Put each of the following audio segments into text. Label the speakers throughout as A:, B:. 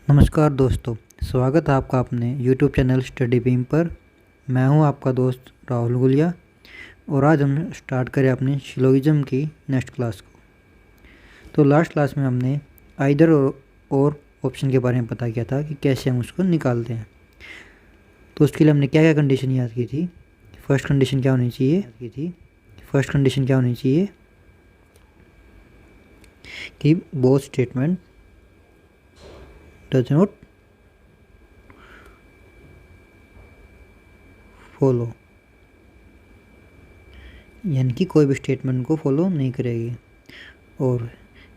A: नमस्कार दोस्तों, स्वागत है आपका अपने YouTube चैनल स्टडी बीम पर। मैं हूं आपका दोस्त राहुल गुलिया और आज हम स्टार्ट करें अपनी सिलोगिज्म की नेक्स्ट क्लास को। तो लास्ट क्लास में हमने आइदर और ऑप्शन के बारे में पता किया था कि कैसे हम उसको निकालते हैं। तो उसके लिए हमने क्या क्या कंडीशन याद की थी। फर्स्ट कंडीशन क्या होनी चाहिए कि both statement does not follow, यानी कि कोई भी स्टेटमेंट को फॉलो नहीं करेगी। और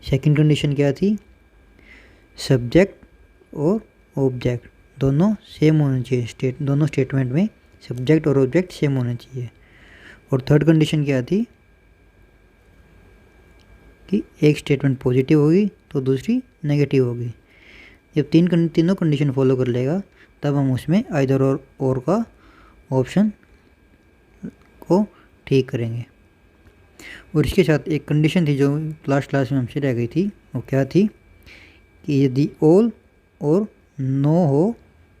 A: सेकंड कंडीशन क्या थी, सब्जेक्ट और ऑब्जेक्ट दोनों सेम होने चाहिए। दोनों स्टेटमेंट में सब्जेक्ट और ऑब्जेक्ट सेम होने चाहिए। और थर्ड कंडीशन क्या थी कि एक स्टेटमेंट पॉजिटिव होगी तो दूसरी नेगेटिव होगी। जब तीनों कंडीशन फॉलो कर लेगा तब हम उसमें आइदर और का ऑप्शन को ठीक करेंगे। और इसके साथ एक कंडीशन थी जो लास्ट क्लास में हमसे रह गई थी, वो क्या थी कि यदि ऑल और नो हो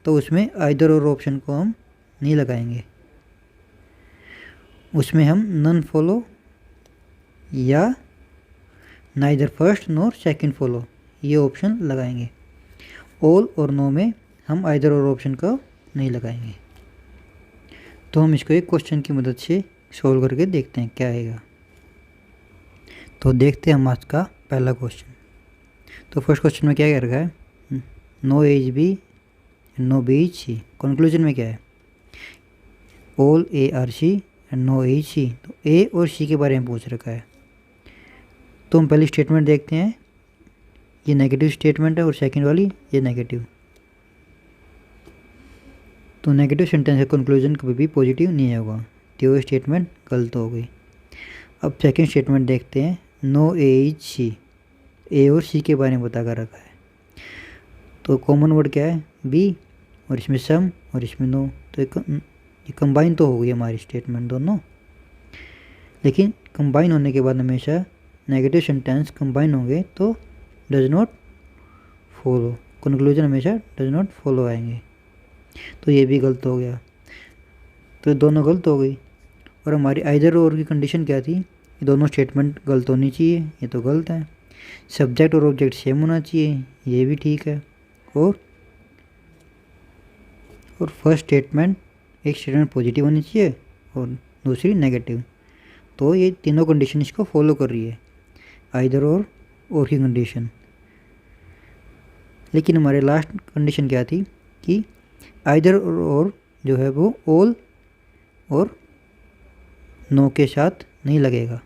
A: तो उसमें आइदर और ऑप्शन को हम नहीं लगाएंगे, उसमें हम नन फॉलो या neither first nor second follow ये ऑप्शन लगाएंगे। ऑल और नो में हम आइदर और ऑप्शन का नहीं लगाएंगे। तो हम इसको एक क्वेश्चन की मदद से सॉल्व करके देखते हैं क्या आएगा। तो देखते हैं हम आज का पहला क्वेश्चन। तो फर्स्ट क्वेश्चन में क्या कह रखा है, no is B no B is C. Conclusion में क्या है, all A are C and no is C. तो ए और सी के बारे में पूछ रखा है। तो हम पहली स्टेटमेंट देखते हैं, ये नेगेटिव स्टेटमेंट है और सेकंड वाली ये नेगेटिव। तो नेगेटिव सेंटेंस का कंक्लूजन कभी भी पॉजिटिव नहीं होगा, तो ये स्टेटमेंट गलत हो गई। अब सेकंड स्टेटमेंट देखते हैं, नो ए इज सी। ए और सी के बारे में बता कर रखा है। तो कॉमन वर्ड क्या है, बी, और इसमें सम और इसमें नो। तो ये कंबाइन तो हो गई हमारी स्टेटमेंट दोनों, लेकिन कंबाइन होने के बाद हमेशा नेगेटिव सेंटेंस कंबाइन होंगे तो डज नॉट फॉलो, कंक्लूजन हमेशा डज नॉट फॉलो आएंगे। तो ये भी गलत हो गया, तो दोनों गलत हो गई। और हमारी आइदर और की कंडीशन क्या थी, ये दोनों स्टेटमेंट गलत होनी चाहिए, ये तो गलत है। सब्जेक्ट और ऑब्जेक्ट सेम होना चाहिए, ये भी ठीक है। और फर्स्ट स्टेटमेंट एक स्टेटमेंट पॉजिटिव होनी चाहिए और दूसरी नेगेटिव। तो ये तीनों कंडीशन इसको फॉलो कर रही है, आइदर और की कंडीशन। लेकिन हमारे लास्ट कंडीशन क्या थी कि आइदर और जो है वो ऑल और नो के साथ नहीं लगेगा,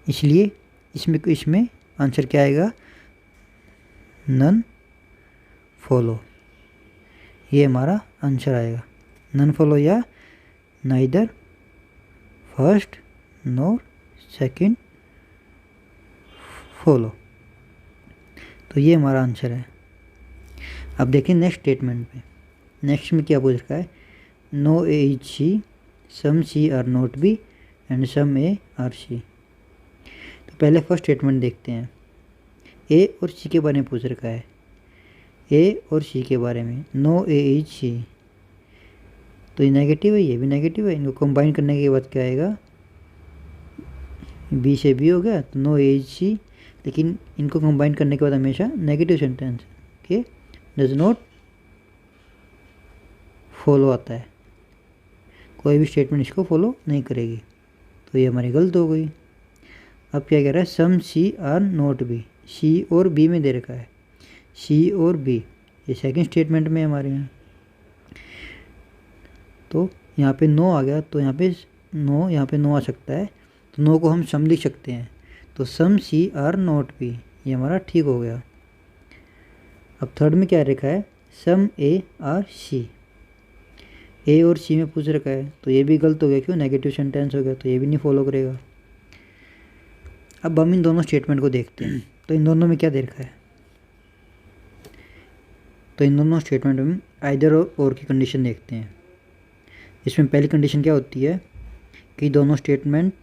A: इसलिए इसमें आंसर क्या आएगा, नन फॉलो। ये हमारा आंसर आएगा, नन फॉलो या neither first nor second follow. तो ये हमारा आंसर है। अब देखिए नेक्स्ट स्टेटमेंट पे, नेक्स्ट में क्या पूछ रखा है, no A is C, some C are not B and some A are C. तो पहले फर्स्ट स्टेटमेंट देखते हैं, ए और सी के बारे में पूछ रखा है। ए और सी के बारे में, नो ए इज सी, तो ये नेगेटिव है, ये भी नेगेटिव है। इनको कंबाइन करने के बाद क्या आएगा, बी से बी हो गया, तो नो ए इज सी। लेकिन इनको कंबाइन करने के बाद हमेशा नेगेटिव सेंटेंस के डज नॉट फॉलो आता है, कोई भी स्टेटमेंट इसको फॉलो नहीं करेगी। तो ये हमारी गलत हो गई। अब क्या कह रहा है, सम सी आर नॉट बी, सी और बी में दे रखा है, सी और बी, ये सेकंड स्टेटमेंट में हमारे यहाँ। तो यहाँ पे नो आ गया, तो यहाँ पे नो आ सकता है, तो नो को हम सम लिख सकते हैं। तो सम सी आर नॉट बी, ये हमारा ठीक हो गया। अब थर्ड में क्या रखा है, सम ए आर सी, ए और सी में पूछ रखा है, तो ये भी गलत हो गया, क्यों, नेगेटिव सेंटेंस हो गया, तो ये भी नहीं फॉलो करेगा। अब हम इन दोनों स्टेटमेंट को देखते हैं। तो इन दोनों में क्या दे रखा है, तो इन दोनों स्टेटमेंट में आइदर और की कंडीशन देखते हैं। इसमें पहली कंडीशन क्या होती है कि दोनों स्टेटमेंट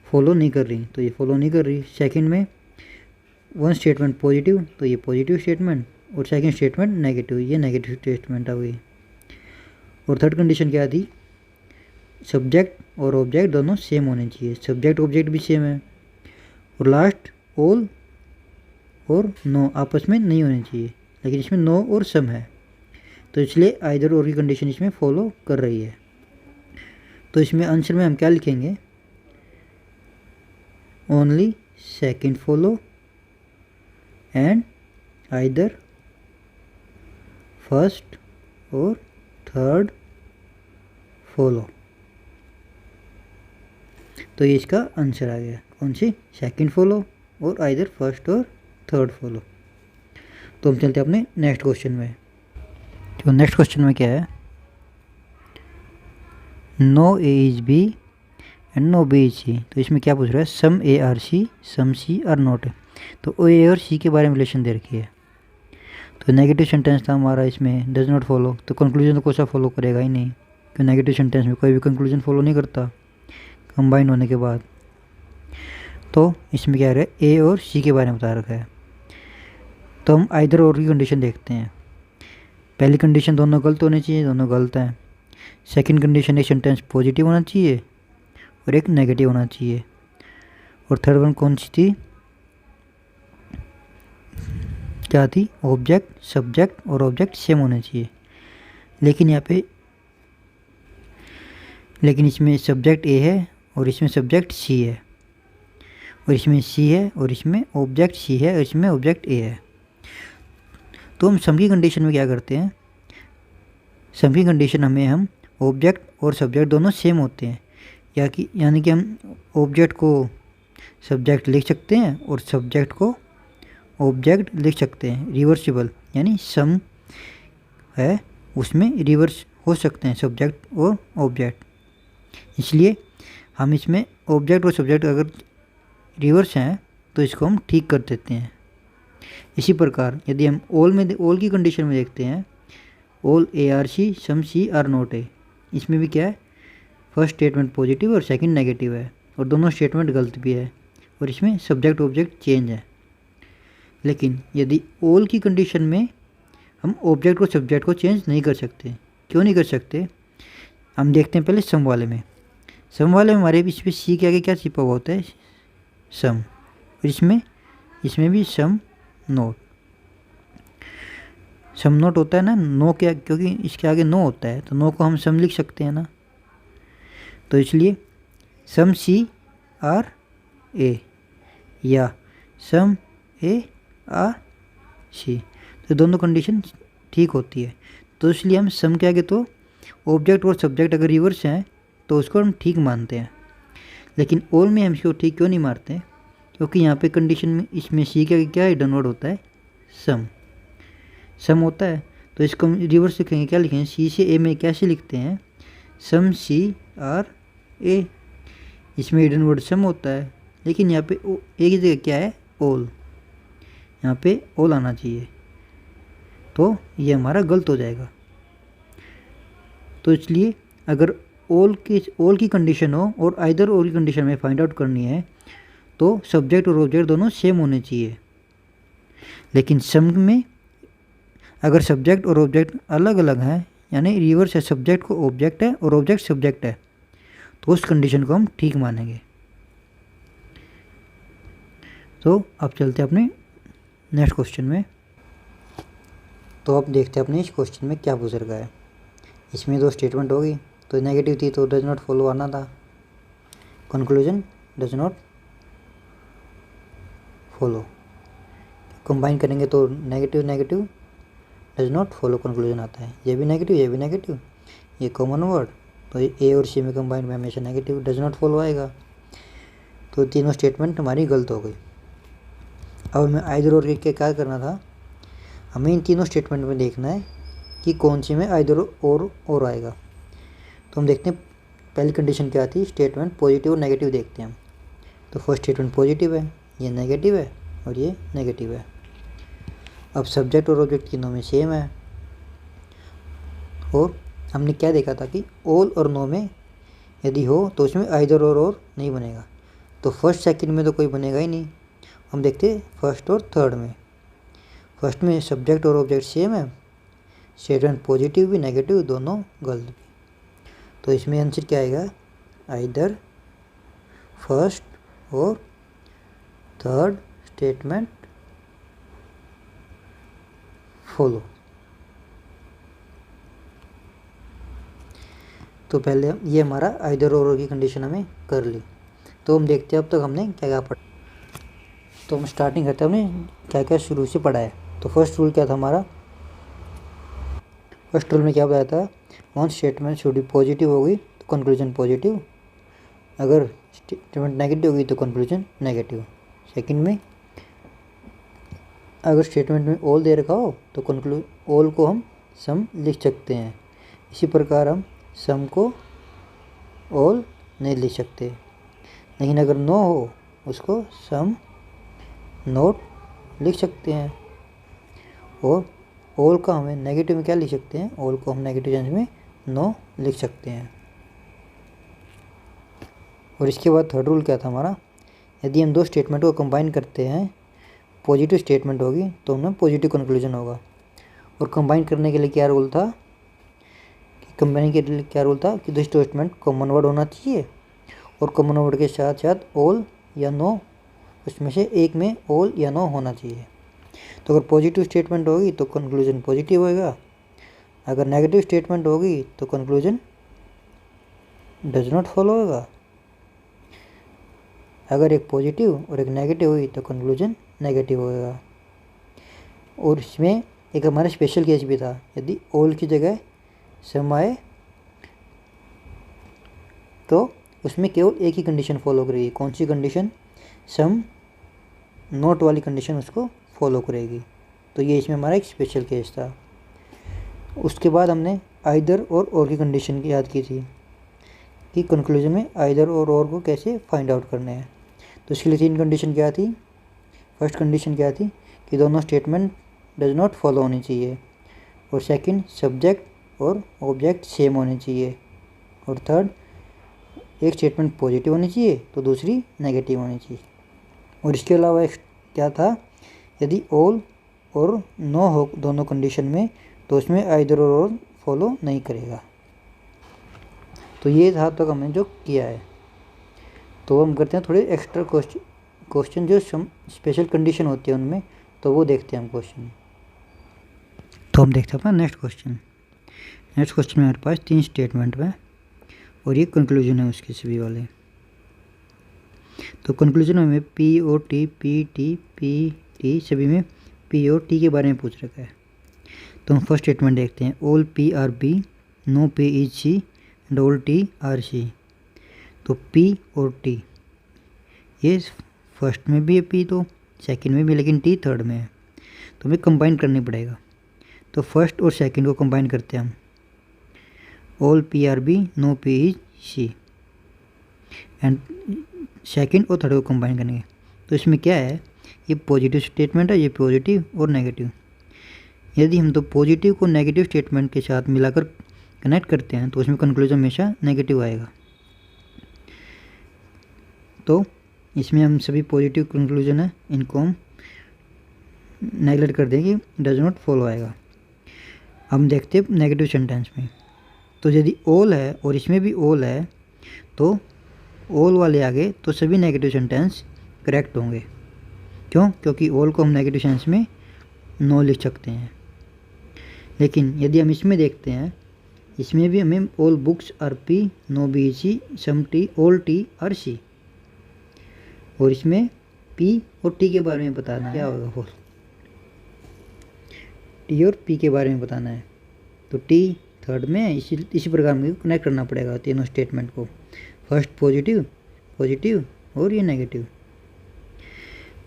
A: फॉलो नहीं कर रही, तो ये फॉलो नहीं कर रही। सेकंड में वन स्टेटमेंट पॉजिटिव, तो ये पॉजिटिव स्टेटमेंट, और सेकंड स्टेटमेंट नेगेटिव, ये नेगेटिव स्टेटमेंट आ गई। और थर्ड कंडीशन क्या थी, सब्जेक्ट और ऑब्जेक्ट दोनों सेम होने चाहिए, सब्जेक्ट ऑब्जेक्ट भी सेम है। और लास्ट ऑल और नो आपस में नहीं होने चाहिए, लेकिन इसमें नो और सम है, तो इसलिए आइदर और की कंडीशन इसमें फॉलो कर रही है। तो इसमें आंसर में हम क्या लिखेंगे, only second follow and either first और थर्ड फॉलो। तो ये इसका आंसर आ गया, कौन सी, सेकंड फॉलो और आइदर फर्स्ट और थर्ड फॉलो। तो हम चलते हैं अपने नेक्स्ट क्वेश्चन में। तो नेक्स्ट क्वेश्चन में क्या है, no A is B and no B is C. तो इसमें क्या पूछ रहा है, some A are C some C are not. तो ए और सी के बारे में रिलेशन दे रखी है। तो नेगेटिव सेंटेंस था हमारा इसमें, डज नॉट फॉलो, तो कंक्लूजन तो कोई फॉलो करेगा ही नहीं, क्योंकि नेगेटिव सेंटेंस में कोई भी कंक्लूजन फॉलो नहीं करता कंबाइन होने के बाद। तो इसमें क्या है, ए और सी के बारे में बता रखा है। तो हम आइदर और की कंडीशन देखते हैं। पहली कंडीशन दोनों गलत होने चाहिए, दोनों गलत हैं। सेकंड कंडीशन एक सेंटेंस पॉजिटिव होना चाहिए और एक नेगेटिव होना चाहिए। और थर्ड वन कौन सी थी, क्या थी, ऑब्जेक्ट सब्जेक्ट और ऑब्जेक्ट सेम होने चाहिए। लेकिन यहाँ पे इसमें सब्जेक्ट ए है और इसमें सब्जेक्ट सी है, और इसमें सी है और इसमें ऑब्जेक्ट सी है और इसमें ऑब्जेक्ट ए है। तो हम सम की कंडीशन में क्या करते हैं, सम की कंडीशन हमें हम ऑब्जेक्ट और सब्जेक्ट दोनों सेम होते हैं, यानी कि हम ऑब्जेक्ट को सब्जेक्ट लिख सकते हैं और सब्जेक्ट को ऑब्जेक्ट लिख सकते हैं, रिवर्सिबल, यानी सम है उसमें रिवर्स हो सकते हैं सब्जेक्ट और ऑब्जेक्ट। इसलिए हम इसमें ऑब्जेक्ट और सब्जेक्ट अगर रिवर्स हैं तो इसको हम ठीक कर देते हैं। इसी प्रकार यदि हम ऑल की कंडीशन में देखते हैं, all A are C some C are not A, इसमें भी क्या है, फर्स्ट स्टेटमेंट पॉजिटिव और सेकंड नेगेटिव है, और दोनों स्टेटमेंट गलत भी है, और इसमें सब्जेक्ट ऑब्जेक्ट चेंज है। लेकिन यदि ऑल की कंडीशन में हम ऑब्जेक्ट और सब्जेक्ट को चेंज नहीं कर सकते। क्यों नहीं कर सकते, हम देखते हैं पहले सम वाले में। सम वाले में हमारे बीच में सी के आगे क्या छिपा हुआ होता है, सम, और इसमें भी सम नोट, सम नोट होता है ना, नो क्या, क्योंकि इसके आगे नो होता है तो नो को हम सम लिख सकते हैं ना। तो इसलिए सम सी आर ए या सम ए आर सी, तो दोनों कंडीशन ठीक होती है। तो इसलिए हम सम के आगे तो ऑब्जेक्ट और सब्जेक्ट अगर रिवर्स हैं तो उसको हम ठीक मानते हैं। लेकिन ऑल में हम इसको ठीक क्यों नहीं मानते, क्योंकि यहाँ पे कंडीशन में इसमें सी के आगे क्या हिडन वर्ड होता है, सम होता है। तो इसको हम रिवर्स लिखेंगे, क्या लिखेंगे, सी से ए में कैसे लिखते हैं, सम सी आर ए, इसमें हिडन वर्ड सम होता है, लेकिन यहाँ पे ए की जगह क्या है, ऑल, यहाँ पे ऑल आना चाहिए, तो ये हमारा गलत हो जाएगा। तो इसलिए अगर ऑल की कंडीशन हो और आइदर ऑल की कंडीशन में फाइंड आउट करनी है तो सब्जेक्ट और ऑब्जेक्ट दोनों सेम होने चाहिए। लेकिन सम में अगर सब्जेक्ट और ऑब्जेक्ट अलग अलग हैं, यानी रिवर्स है, सब्जेक्ट को ऑब्जेक्ट है और ऑब्जेक्ट सब्जेक्ट है, तो उस कंडीशन को हम ठीक मानेंगे। तो अब चलते हैं अपने नेक्स्ट क्वेश्चन में। तो अब देखते हैं अपने इस क्वेश्चन में क्या पूछ रखा है। इसमें दो स्टेटमेंट होगी, तो नेगेटिव थी तो डज नॉट फॉलो आना था, conclusion does not follow, combine करेंगे तो negative negative does not follow conclusion आता है। ये भी नेगेटिव, ये कॉमन वर्ड, तो ये ए और सी में कंबाइन में हमेशा नेगेटिव डज नॉट फॉलो आएगा। तो तीनों स्टेटमेंट हमारी गलत हो गई। अब हमें आइदर और के क्या करना था, हमें इन तीनों स्टेटमेंट में देखना है कि कौन सी में आइदर और आएगा। तो हम देखते हैं पहली कंडीशन क्या थी, स्टेटमेंट पॉजिटिव और नेगेटिव देखते हैं हम। तो फर्स्ट स्टेटमेंट पॉजिटिव है, ये नेगेटिव है और ये नेगेटिव है। अब सब्जेक्ट और ऑब्जेक्ट तीनों में सेम है, और हमने क्या देखा था कि ऑल और नो में यदि हो तो उसमें आइदर और नहीं बनेगा, तो फर्स्ट सेकंड में तो कोई बनेगा ही नहीं। हम देखते हैं फर्स्ट और थर्ड में। फर्स्ट में सब्जेक्ट और ऑब्जेक्ट सेम है, स्टेटमेंट पॉजिटिव भी नेगेटिव दोनों गलत भी। तो इसमें आंसर क्या आएगा, आइदर फर्स्ट और थर्ड स्टेटमेंट फॉलो। तो पहले ये हमारा आइदर और की कंडीशन हमें कर ली। तो हम देखते हैं अब तक हमने क्या क्या पढ़ा। तो हम स्टार्टिंग करते हैं, हमने क्या क्या शुरू से पढ़ा है। तो फर्स्ट रूल क्या था हमारा, फर्स्ट रूल में क्या बताया था, one statement should be positive होगी तो कंक्लूजन पॉजिटिव, अगर स्टेटमेंट नेगेटिव होगी तो कंक्लूजन नेगेटिव। सेकंड में अगर स्टेटमेंट में ऑल दे रखा हो तो ऑल को हम सम लिख सकते हैं, इसी प्रकार हम सम को ऑल नहीं लिख सकते। लेकिन अगर नो हो उसको सम नोट लिख सकते हैं। और ऑल का हमें नेगेटिव में क्या लिख सकते हैं, ऑल को हम नेगेटिव सेंस में नो लिख सकते हैं। और इसके बाद थर्ड रूल क्या था हमारा, यदि हम दो स्टेटमेंट को कंबाइन करते हैं, पॉजिटिव स्टेटमेंट होगी तो हमें पॉजिटिव कंक्लूजन होगा। और कंबाइन करने के लिए क्या रूल था, कि दो स्टेटमेंट कॉमन वर्ड होना चाहिए और कॉमन वर्ड के साथ साथ ऑल या नो, उसमें से एक में ऑल या नो होना चाहिए। तो अगर पॉजिटिव स्टेटमेंट होगी तो कंक्लूजन पॉजिटिव होएगा, अगर नेगेटिव स्टेटमेंट होगी तो कंक्लूजन डज नॉट फॉलो होगा। अगर एक पॉजिटिव और एक नेगेटिव हुई तो कंक्लूजन नेगेटिव होएगा। और इसमें एक हमारा स्पेशल केस भी था, यदि ऑल की जगह सम आए तो उसमें केवल एक ही कंडीशन फॉलो करेगी। कौन सी कंडीशन, सम नोट वाली कंडीशन उसको फॉलो करेगी। तो ये इसमें हमारा एक स्पेशल केस था। उसके बाद हमने आइदर और की कंडीशन की याद की थी कि कंक्लूजन में आइदर और को कैसे फाइंड आउट करने हैं। तो इसके लिए तीन कंडीशन क्या थी, फर्स्ट कंडीशन क्या थी कि दोनों स्टेटमेंट डज नॉट फॉलो होनी चाहिए, और सेकंड सब्जेक्ट और ऑब्जेक्ट सेम होने चाहिए, और थर्ड एक स्टेटमेंट पॉजिटिव होनी चाहिए तो दूसरी नेगेटिव होनी चाहिए। और इसके अलावा एक क्या था, यदि ऑल और नो हो दोनों कंडीशन में तो उसमें आइदर और फॉलो नहीं करेगा। तो ये था तक हमने जो किया है। तो हम करते हैं थोड़े एक्स्ट्रा क्वेश्चन जो स्पेशल कंडीशन होती है उनमें, तो वो देखते हैं हम क्वेश्चन। तो हम देखते हैं अपना नेक्स्ट क्वेश्चन में हमारे पास तीन स्टेटमेंट है और ये कंक्लूजन है उसके सभी वाले। तो कंक्लूजन में हमें P O T P T सभी में पी और टी के बारे में पूछ रखा है। तो हम फर्स्ट स्टेटमेंट देखते हैं, all P are B, no P is C and all T are C. तो पी और टी ये फर्स्ट में भी है पी, तो सेकंड में भी, लेकिन टी थर्ड में है, तो हमें कंबाइन करनी पड़ेगा। तो फर्स्ट और सेकंड को कंबाइन करते हैं हम, all P are B, no P is C, and second और थर्ड को कंबाइन करेंगे। तो इसमें क्या है, ये पॉजिटिव स्टेटमेंट है, ये पॉजिटिव और नेगेटिव। यदि हम तो पॉजिटिव को नेगेटिव स्टेटमेंट के साथ मिलाकर कनेक्ट करते हैं तो उसमें कंक्लूजन हमेशा नेगेटिव आएगा। तो इसमें हम सभी पॉजिटिव कंक्लूजन है इनको हम नेगलेक्ट कर देंगे, डज नॉट फॉलो आएगा। हम देखते हैं नेगेटिव सेंटेंस में, तो यदि ऑल है और इसमें भी ऑल है तो ऑल वाले आगे तो सभी नेगेटिव सेंटेंस करेक्ट होंगे। क्यों, क्योंकि ऑल को हम नेगेटिव सेंस में नो लिख सकते हैं। लेकिन यदि हम इसमें देखते हैं, इसमें भी हमें all books are P, no B C, some T, all T are C, और इसमें पी और टी के बारे में बताना है। क्या होगा, होल टी और पी के बारे में बताना है। तो टी थर्ड में है, इसी प्रकार में कनेक्ट करना पड़ेगा तीनों स्टेटमेंट को, फर्स्ट पॉजिटिव और ये नेगेटिव।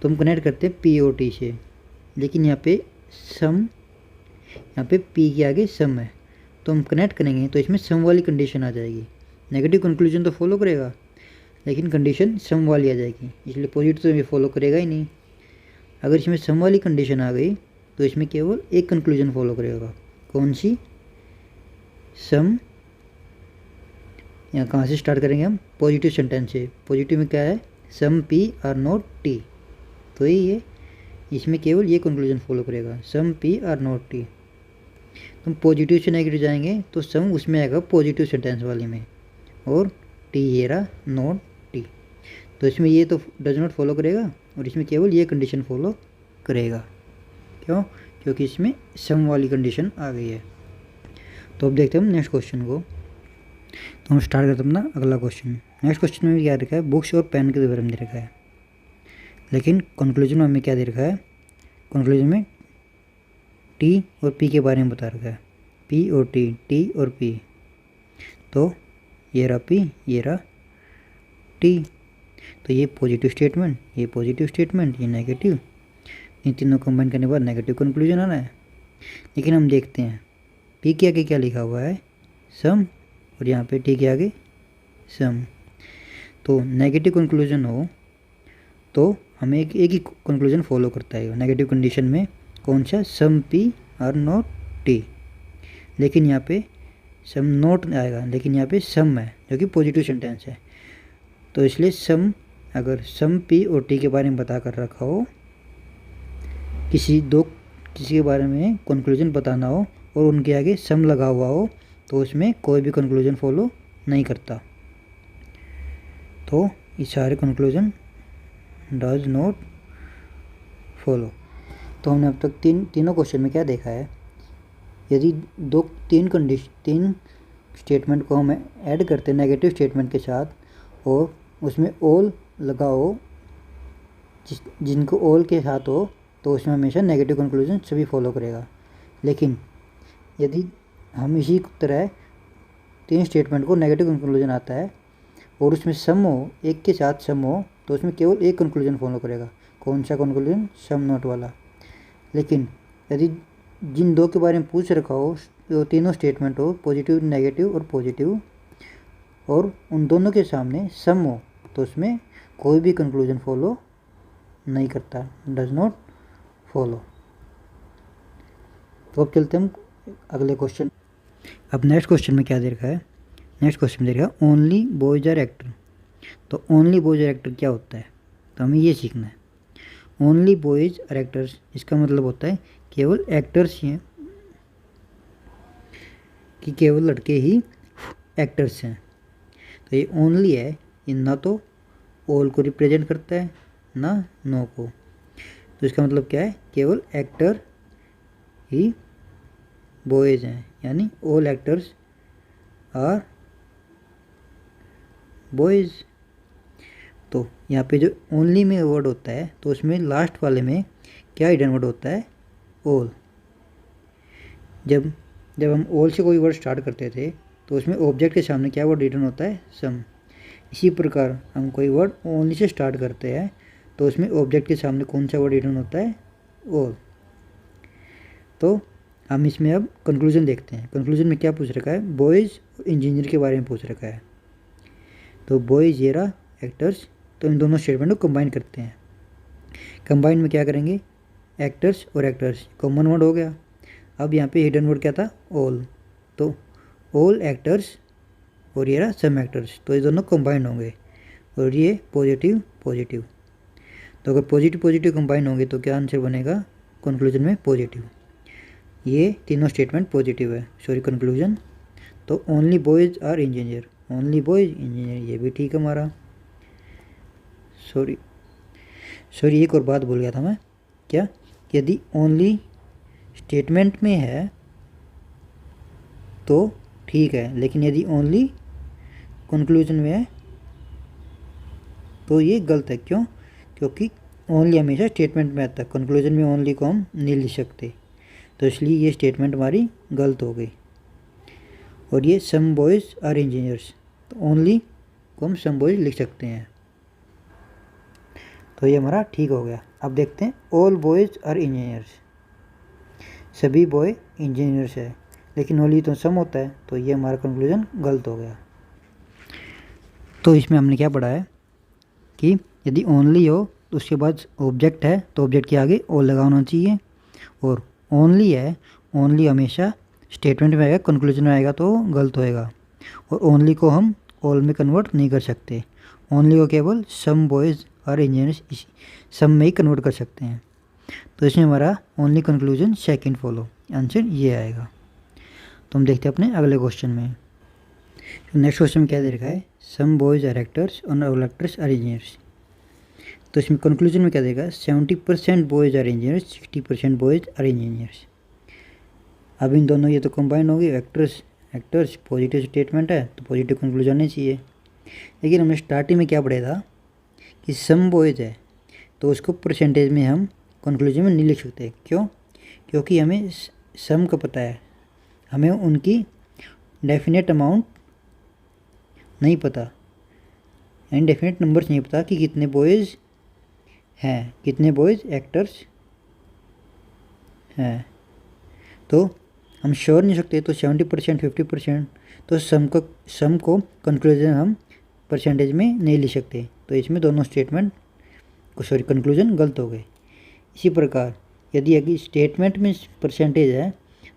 A: तो हम कनेक्ट करते हैं पी और टी से, लेकिन यहाँ पे पी के आगे सम है, तो हम कनेक्ट करेंगे तो इसमें सम वाली कंडीशन आ जाएगी। नेगेटिव कंक्लूजन तो फॉलो करेगा लेकिन कंडीशन सम वाली आ जाएगी, इसलिए पॉजिटिव तो ये फॉलो करेगा ही नहीं। अगर इसमें सम वाली कंडीशन आ गई तो इसमें केवल एक कंक्लूजन फॉलो करेगा, कौन सी, सम। यहाँ कहाँ से स्टार्ट करेंगे हम, पॉजिटिव सेंटेंस से। पॉजिटिव में क्या है, some P R not T, तो ये इसमें केवल ये कंक्लूजन फॉलो करेगा, some P R not T. तुम पॉजिटिव से नेगेटिव जाएंगे तो सम उसमें आएगा पॉजिटिव सेंटेंस वाली में, और टी ये रहा नॉट टी। तो इसमें ये तो डज नॉट फॉलो करेगा और इसमें केवल ये कंडीशन फॉलो करेगा। क्यों? क्योंकि इसमें सम वाली कंडीशन आ गई है। तो अब देखते हैं हम नेक्स्ट क्वेश्चन को। तो हम स्टार्ट करते हैं अपना अगला क्वेश्चन। नेक्स्ट क्वेश्चन में क्या रखा है, बुक्स और पेन के बारे में दे रखा है, लेकिन कंक्लूजन में हमें क्या दे रखा है, कंक्लूजन में टी और पी के बारे में बता रखा है, पी और टी और पी। तो ये रहा पी, ये रहा टी। तो ये पॉजिटिव स्टेटमेंट, ये पॉजिटिव स्टेटमेंट, ये नेगेटिव, इन तीनों कंबाइन करने के बाद नेगेटिव कंक्लूजन आना है। लेकिन हम देखते हैं पी के आगे क्या लिखा हुआ है, सम, और यहाँ पे टी के आगे सम। तो नेगेटिव कंक्लूजन हो तो हमें एक ही कंक्लूजन फॉलो करता है नेगेटिव कंडीशन में, कौन सा, some P R not T. लेकिन यहाँ पे सम नॉट आएगा, लेकिन यहाँ पे सम है जो कि पॉजिटिव सेंटेंस है। तो इसलिए सम, अगर सम पी और टी के बारे में बता कर रखा हो, किसी के बारे में कंक्लूजन बताना हो और उनके आगे सम लगा हुआ हो, तो उसमें कोई भी कंक्लूजन फॉलो नहीं करता। तो ये सारे कंक्लूजन डज नॉट फॉलो। तो हमने अब तक तीनों क्वेश्चन में क्या देखा है, यदि तीन स्टेटमेंट को हम ऐड करते हैं नेगेटिव स्टेटमेंट के साथ और उसमें ऑल लगा हो, जिनको ऑल के साथ हो, तो उसमें हमेशा नेगेटिव कंक्लूजन सभी फॉलो करेगा। लेकिन यदि हम इसी तरह तीन स्टेटमेंट को नेगेटिव कंक्लूजन आता है और उसमें सम हो, एक के साथ सम हो, तो उसमें केवल एक कंक्लूजन फॉलो करेगा, कौन सा कंक्लूजन, सम नॉट वाला। लेकिन यदि जिन दो के बारे में पूछ रखा हो, तो तीनों स्टेटमेंट हो, पॉजिटिव नेगेटिव और पॉजिटिव, और उन दोनों के सामने सम हो, तो उसमें कोई भी कंक्लूजन फॉलो नहीं करता, डज नॉट फॉलो। तो अब चलते हम अगले क्वेश्चन। अब नेक्स्ट क्वेश्चन में क्या दे रखा है, नेक्स्ट क्वेश्चन में दे रखा है ओनली बॉयज आर एक्टर। तो ओनली बॉयज आर एक्टर क्या होता है, तो हमें ये सीखना है। ओनली बॉयज आर एक्टर्स, इसका मतलब होता है केवल एक्टर्स ही हैं, कि केवल लड़के ही एक्टर्स हैं। तो ये ओनली है, ये ना तो ऑल को रिप्रेजेंट करता है ना नो को। तो इसका मतलब क्या है, केवल एक्टर ही बॉयज़ हैं, यानी ऑल एक्टर्स आर बॉयज़। तो यहाँ पे जो ओनली में वर्ड होता है, तो उसमें लास्ट वाले में क्या हिडन वर्ड होता है, ऑल। जब हम ऑल से कोई वर्ड स्टार्ट करते थे, तो उसमें ऑब्जेक्ट के सामने क्या वर्ड हिडन होता है, सम। इसी प्रकार हम कोई वर्ड ओनली से स्टार्ट करते हैं, तो उसमें ऑब्जेक्ट के सामने कौन सा वर्ड हिडन होता है, ऑल। तो हम इसमें अब कंक्लूजन देखते हैं। कंक्लूजन में क्या पूछ रखा है, बॉयज़ इंजीनियर के बारे में पूछ रखा है। तो बॉयज़ ये रहा एक्टर्स, तो इन दोनों स्टेटमेंट को कंबाइन करते हैं। कंबाइन में क्या करेंगे, एक्टर्स और एक्टर्स कॉमन वर्ड हो गया। अब यहाँ पे हिडन वर्ड क्या था, ऑल। तो ऑल एक्टर्स और ये रहा सम एक्टर्स, तो ये दोनों कंबाइन होंगे, और ये पॉजिटिव पॉजिटिव। तो अगर पॉजिटिव पॉजिटिव कंबाइन होंगे तो क्या आंसर बनेगा, कंक्लूजन में पॉजिटिव। ये तीनों स्टेटमेंट पॉजिटिव है, सॉरी कंक्लूजन। तो only boys are engineer, only boys engineer, ये भी ठीक है हमारा। सॉरी एक और बात भूल गया था मैं, क्या, यदि ओनली स्टेटमेंट में है तो ठीक है, लेकिन यदि ओनली कंक्लूजन में है तो ये गलत है। क्यों? क्योंकि ओनली हमेशा स्टेटमेंट में आता है, कंक्लूजन में ओनली को हम नहीं लिख सकते, तो इसलिए ये स्टेटमेंट हमारी गलत हो गई। और ये सम बॉयज़ आर इंजीनियर्स, तो ओनली को हम सम बॉयज़ लिख सकते हैं, तो ये हमारा ठीक हो गया। अब देखते हैं ऑल बॉयज़ आर इंजीनियर्स, सभी बॉय इंजीनियर्स है, लेकिन ओनली तो सम होता है, तो ये हमारा कंक्लूजन गलत हो गया। तो इसमें हमने क्या पढ़ा है कि यदि ओनली हो तो उसके बाद ऑब्जेक्ट है, तो ऑब्जेक्ट के आगे ऑल लगा होना चाहिए, और ओनली है, ओनली हमेशा स्टेटमेंट में आएगा, कंक्लूजन में आएगा तो गलत होएगा, और ओनली को हम ऑल में कन्वर्ट नहीं कर सकते। ओनली को केवल सम बॉयज़ और इंजीनियर्स सम में ही कन्वर्ट कर सकते हैं। तो इसमें हमारा only conclusion second follow, answer ये आएगा। तो हम देखते हैं अपने अगले क्वेश्चन में। नेक्स्ट क्वेश्चन में क्या दे रखा है, सम बॉयज आर एक्टर्स और ऑल एक्टर्स आर इंजीनियर्स। तो इसमें कंक्लूजन में क्या देगा, 70% boys are engineers, 60% boys are engineers. अब इन दोनों ये तो कंबाइन होगी, एक्टर्स पॉजिटिव स्टेटमेंट है तो पॉजिटिव कंक्लूजन आना चाहिए। लेकिन हमने स्टार्टिंग में क्या पढ़ा था कि सम बॉयज है तो उसको परसेंटेज में हम कंक्लूजन में नहीं लिख सकते। क्यों? क्योंकि हमें सम का पता है, हमें उनकी डेफिनेट अमाउंट नहीं पता, यानी डेफिनेट नंबर्स नहीं पता कि कितने बॉयज़ हैं, कितने बॉयज़ एक्टर्स हैं। तो हम श्योर नहीं सकते, तो 70% 50%, तो सम को कंक्लूजन हम परसेंटेज में नहीं लिख सकते। तो इसमें दोनों स्टेटमेंट कंक्लूजन गलत हो गए। इसी प्रकार यदि अगर स्टेटमेंट में परसेंटेज है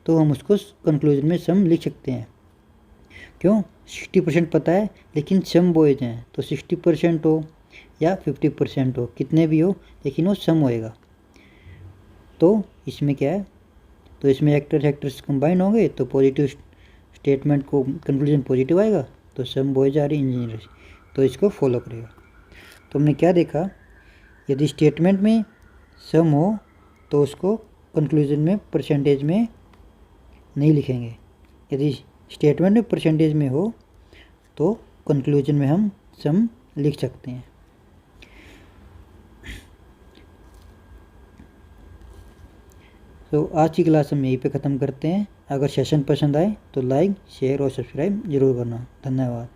A: तो हम उसको कंक्लूजन में सम लिख सकते हैं। क्यों? 60% पता है लेकिन सम बॉयज हैं, तो 60% हो या 50% हो, कितने भी हो लेकिन वो सम होएगा। तो इसमें क्या है, तो इसमें एक्टर्स कंबाइन हो गए तो पॉजिटिव स्टेटमेंट को कंक्लूजन पॉजिटिव आएगा, तो सम बॉयज आर इंजीनियर्स, तो इसको फॉलो करेगा। तो हमने क्या देखा, यदि स्टेटमेंट में सम हो तो उसको कंक्लूजन में परसेंटेज में नहीं लिखेंगे, यदि स्टेटमेंट में परसेंटेज में हो तो कंक्लूजन में हम सम लिख सकते हैं। तो आज की क्लास हम यहीं पे ख़त्म करते हैं। अगर सेशन पसंद आए तो लाइक, शेयर और सब्सक्राइब जरूर करना। धन्यवाद।